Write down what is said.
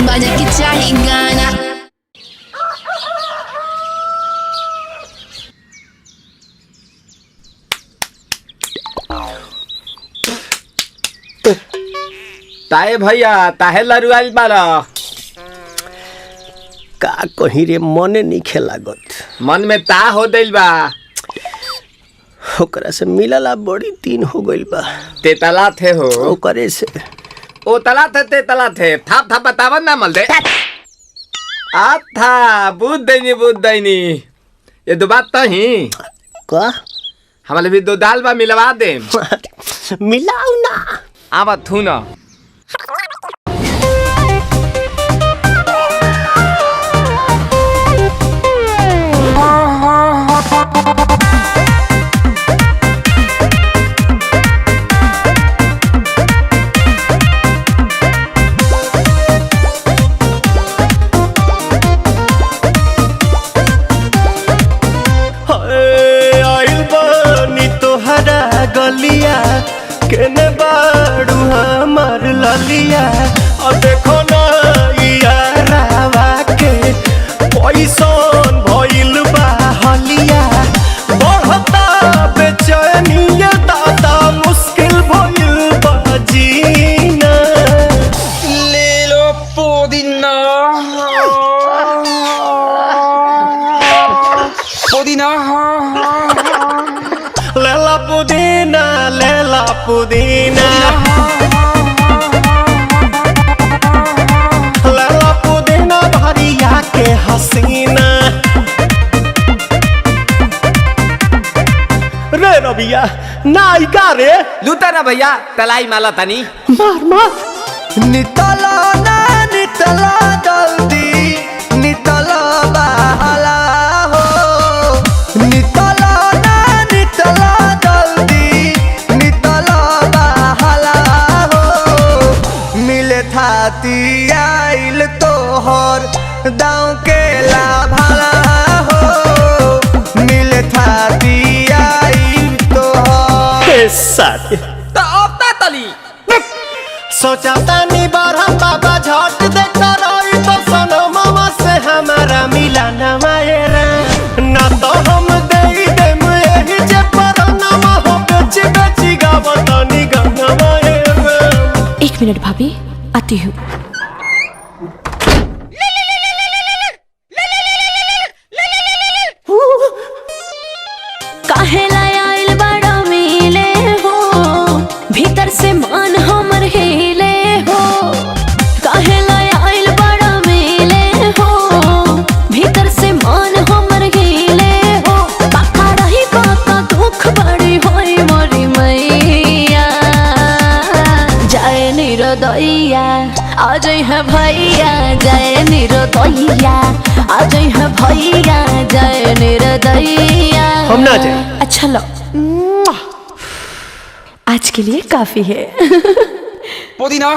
बजा के चाही गाना। ताए भैया ताहे लरुआल बारा का कहीं रे मने नहीं खेलागत। मन में ता हो दिल बा ओकरा से मिलला बड़ी दिन हो गइल बा। ते तला थे हो ओकरे से ओ तला थे ते तला थे थाप थाप बतावन ना मल दे आ था बुद्ध दैनी ये दो बात तो ही का हमारे भी दो दाल बा मिलवा दे मिलाऊ ना आवा थू ना गलिया केने बाड़ू हमार ललिया और देखो ना यारावा के पैसन भइल बा हलिया बढ़ता बेचैनिया दादा मुश्किल भइल बा जीना ले लो पुदीना पुदीना लेला पुदीना लेला पुदीना लेला पुदीना भरिया के हसीना रे रबिया नायिका रे लूटा ना भैया तलाई माला तनी मार मार नितला ना नितला जल्दी नितला बहला हो नितला आइल तोहर दाँव के लाभाला हो मिले थाती आइल तोहर साथी तो अब ता तली सोचा तानी बरहम बाबा झट देखता रही तो सनो मामा से हमारा मिला न मायरा ना तो हम दे देम यही जे पर नामा हो बेची बेची गावतानी गंगा मायरा। 1 मिनट भाभी आती हूँ। काहे लायल बड़ा मिले हो भीतर से मन हमर हिले हो काहे लायल बड़ा मिले हो भीतर से मन हमर हिले हो बाका रही बाका दुख बड़ी होई मोरी मैया जाए निरोदैया आज है भैया जय निरोदैया आज है भैया जय निरोदैया हम ना जाए। अच्छा लो आज के लिए काफी है पुदीना